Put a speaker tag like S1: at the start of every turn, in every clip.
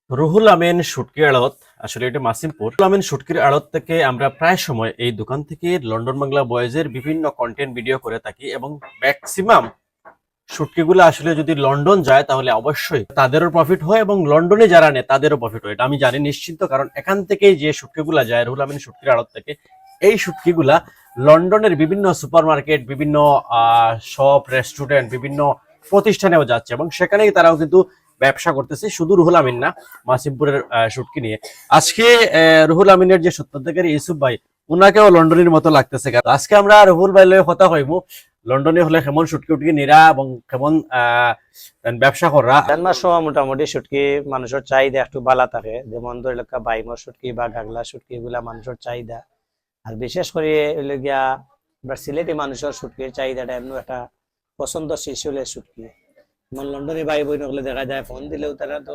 S1: রুহুল আমিন শুটকির আড়ত, আসলে এটা মাসিমপুর। রুহুল আমিন শুটকির আড়ত থেকে আমরা প্রায় সময় এই দোকান থেকে লন্ডন বাংলা বয়েজের বিভিন্ন কন্টেন্ট ভিডিও করে থাকি এবং ম্যাক্সিমাম শুটকিগুলো আসলে যদি লন্ডন যায় তাহলে অবশ্যই তাদেরও প্রফিট হয় এবং লন্ডনে যারা নেয় তাদেরও প্রফিট হয়, এটা আমি জানি নিশ্চিন্ত। কারণ এখান থেকেই যে শুটকিগুলা যায় রুহুল আমিন শুটকির আড়ত থেকে, এই শুটকিগুলা লন্ডনের বিভিন্ন সুপার মার্কেট, বিভিন্ন শপ, রেস্টুরেন্ট, বিভিন্ন প্রতিষ্ঠানেও যাচ্ছে এবং সেখানেই তারাও কিন্তু ব্যবসা করতেছে। শুধু রুহুল আমিন না, মাসিমপুরের শুটকি নিয়ে আজকে রুহুল আমিনের যে সত্যাধিকারী ইউসুফ ভাই, উনাকেও লন্ডনের মতো লাগতেছে। আজকে আমরা রুহুল ভাই লয়ে কথা হইব লন্ডনে হলে কেমন শুটকি উটকি নিরা এবং কেমন ব্যবসা করা।
S2: জানমার সময় মোটামুটি শুটকি মানুষের চাহিদা একটু বালা থাকে, যেমন ধরে লেখা বাইমর শুটকি বা গাগলা শুটকি, এগুলা মানুষের চাহিদা। আর বিশেষ করে গিয়া আমরা সিলেটি মানুষের শুটকির চাহিদাটা এমন একটা পছন্দ শিশুলের শুটকি। যেমন লন্ডনে ভাই বোন হলে দেখা যায় ফোন দিলেও তারা তো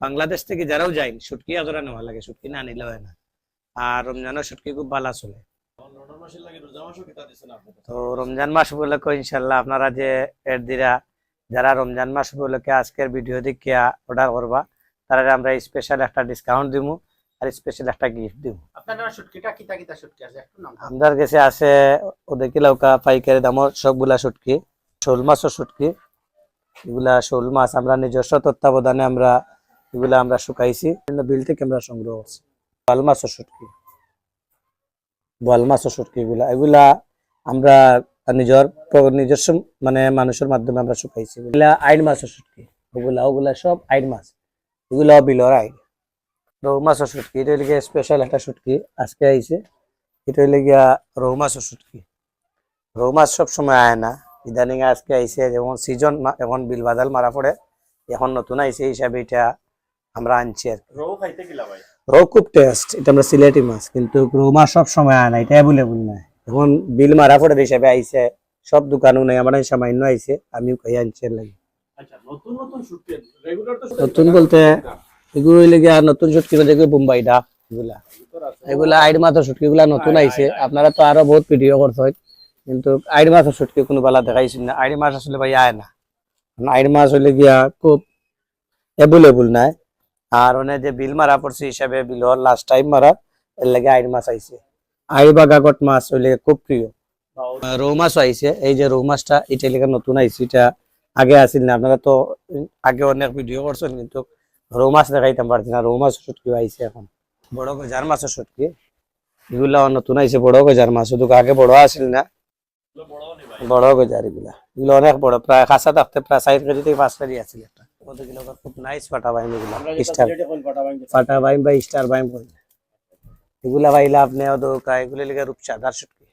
S2: বাংলাদেশ থেকে যারাও যায় শুটকি আদরা নেওয়া লাগে, শুটকি না নিলে হয় না। আর রমজানের শুটকি খুব ভালো চলে। তো রমজান মাস উপলক্ষে ইনশাল্লাহ আপনারা যে এর দিরা যারা রমজান মাস উপলক্ষে আজকের ভিডিও দেখিয়া অর্ডার করবা, তারা আমরা স্পেশাল একটা ডিসকাউন্ট দিব আর স্পেশাল একটা গিফট দিব।
S3: আপনার শুটকিটা কিতা কিতা শুটকি আছে একটু নাম?
S2: আমাদের কাছে আছে ওদেরকে লৌকা পাইকারি দামর সবগুলা শুটকি, শোল মাছও শুটকি। এগুলা শোল মাছ আমরা নিজস্ব তত্ত্বাবধানে আমরা এগুলা আমরা শুকাইছি, বিল থেকে আমরা সংগ্রহ করছি। বোয়াল মাছও শুটকি, বোয়াল মাছও শুটকি, এগুলা আমরা নিজস্ব মানে মানুষের মাধ্যমে আমরা শুকাইছি। এগুলা আইন মাছও শুটকি, ওগুলা সব আইন মাছ, এগুলা বিলর আইন। রৌ মাছও শুটকি, এটা হইলে স্পেশাল একটা শুটকি আজকে আইছে। এটা হইলে গিয়া রৌ মাছও শুটকি। রৌ মাছ সব সময় আয় না, ইদানিং আজকে আইছে, যেমন সিজন এখন বিল বাদাল মারা পড়ে, এখন নতুন আইছে হিসাবে এটা আমরা আনছি আর কি।
S1: রৌ খাইতে কিলা ভাই?
S2: রৌ খুব টেস্ট, এটা আমরা সিলেটি মাছ, কিন্তু রৌ মাছ সব সময় আয় না, এটা অ্যাভেলেবল না। এখন বিল মারা পড়ে হিসাবে আইছে, সব দোকানও নেই, আমার সামান্য আইছে, আমিও খাই আনছি এর লাগে।
S1: আচ্ছা, নতুন নতুন শুটকি রেগুলার তো
S2: নতুন বলতে এগুলো লেগে আর নতুন শুটকি দেখবে বোম্বাইটা, এগুলা আইড মাছের শুটকি গুলা নতুন আইছে। আপনারা তো আরো বহুত ভিডিও করছেন, কিন্তু আইড মাছের শুটকি কোনো বেলা দেখাইছেন না। আইড মাছ আসলে ভাই আয় না, আইড মাছ হইলে গিয়া খুব অ্যাভেলেবল নাই। আর ওনে যে বিল মারা পড়ছে হিসাবে বিলর লাস্ট টাইম মারা, এর লাগে আইড মাছ আইছে। আইড বা গাগট মাছ হইলে খুব প্রিয়। রৌ মাছও আইছে, এই যে রৌ মাছটা এটা লেগে নতুন আইছে, এটা আগে আসিল না। আপনারা তো আগে অনেক ভিডিও করছেন, কিন্তু রৌ মাছ দেখাইতাম পারছি না। রৌ মাছ শুটকি আইছে এখন। বড় গজার মাছের শুটকি, এগুলা নতুন আইছে, বড় গজার মাছ, শুধু আগে বড় আসিল না, বড় গজার এগুলা, এগুলো অনেক বড়, প্রায় খাসা থাকতে প্রায় 4 কেজি থেকে 5 কেজি আসছিল একটা। ওদেরগুলো খুব নাইস ফাটা বাইম, এগুলা স্টার ফাটা বাইম বা স্টার বাইম বলে এগুলা বাইলা আপনি এগুলো লেগে রূপচাঁদার শুটকি।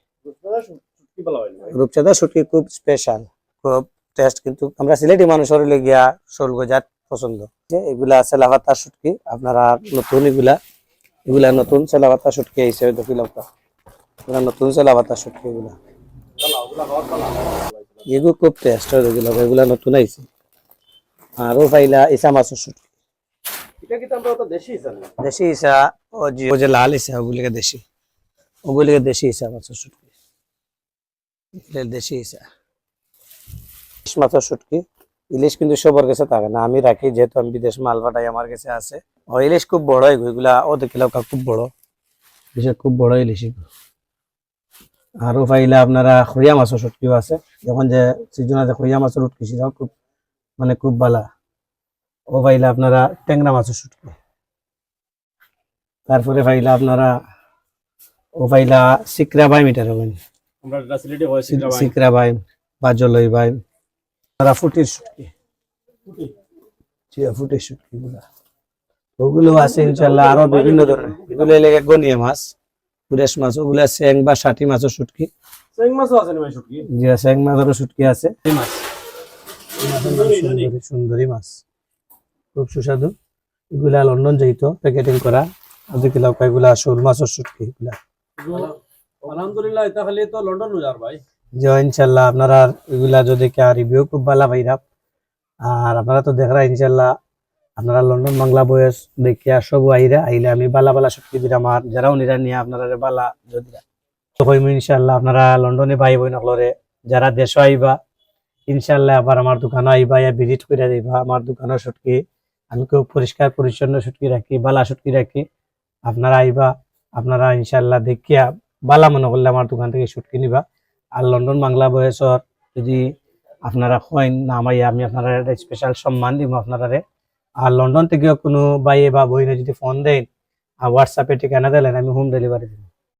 S2: রূপচাঁদার শুটকি খুব স্পেশাল, খুব টেস্ট, কিন্তু আমরা সিলেটি মানুষের গিয়া শোল গজার পছন্দ। এগুলা সেলাভাতার শুটকি, আপনারা নতুন এগুলা নতুন সেলাভাতা শুটকি আইছে, এগুলা নতুন সেলাভাতা শুটকি, এগুলো খুব টেস্ট হয়, এগুলা নতুন আইছে। আরো পাইলা ইসা মাছের শুটকি, দেশি ইসা, ও যে লাল ইসা ওগুলিকে দেশি, দেশি ইসা মাছের শুটকি, দেশি ইসা। ইলিশ মাছের শুটকি, ইলিশ কিন্তু সবার কাছে থাকে না, আমি রাখি, যেহেতু আমি বিদেশ মাল পাঠাই, আমার কাছে আছে। ও ইলিশ খুব বড়, এগুলা ও দেখিলাম খুব বড়, বিশেষ খুব বড় ইলিশ। আরো পাইলা আপনারা খরিয়া মাছের শুটকিও আছে, যখন যে সিজন আছে খরিয়া মাছের শুটকি, সেটাও খুব মানে খুব ভালা। ও পাইলা আপনারা ট্যাংরা মাছের শুটকি। তারপরে পাইলা আপনারা ও পাইলা সিকরা বাইম, এটা হবেন
S1: আমরা সিলেটে হয়
S2: সিকরা বাইম বা জলই বাইম। তারা ফুটির শুটকি, ফুটির শুটকি গুলা ওগুলো আছে ইনশাল্লাহ। আরো বিভিন্ন ধরনের, এগুলো লেগে গনিয়া মাছ, ফ্রেশ মাছ, ওগুলা স্যাং বা ষাটি মাছের শুটকি।
S1: স্যাং মাছও আছে না ভাই শুটকি?
S2: জি, স্যাং মাছেরও শুটকি আছে। সুন্দরী মাছ খুব সুস্বাদু, এগুলা লন্ডন যেহেতু প্যাকেটিং করা। এগুলা শোল মাছের শুটকি, এগুলা
S1: আলহামদুলিল্লাহ, এটা খালি তো লন্ডন যার ভাই।
S2: জি ইনশাল্লাহ, আপনারা এগুলা যদি কে রিভিউ খুব ভালো পাইরা। আর আপনারা তো দেখরা ইনশাল্লাহ, আপনারা লন্ডন বাংলা বয়স দেখিয়া সব আইলে আমি বালা বালা শুটকি দিলাম। আমার যারাও নিরা নিয়ে আপনারা বালা যদি ইনশাল্লাহ, আপনারা লন্ডনে ভাই বোন হলরে যারা দেশ আইবা ইনশাল্লাহ আবার আমার দোকানে আইবা, ভিজিট করে যাইবা। আমার দোকানের শুটকি আমি খুব পরিষ্কার পরিচ্ছন্ন শুটকি রাখি, বালা শুটকি রাখি। আপনারা আইবা, আপনারা ইনশাল্লাহ দেখিয়া বালা মনে করলে আমার দোকান থেকে শুটকি নিবা। আর লন্ডন বাংলা বয়সর যদি আপনারা হয় না আমাইয়া, আমি আপনারা স্পেশাল সম্মান দিব আপনারা। আর লন্ডন থেকেও কোনো বাইয়ে বা বইনে যদি ফোন দেন আর হোয়াটসঅ্যাপে ঠিকানা দিলেন, আমি হোম ডেলিভারি দিব।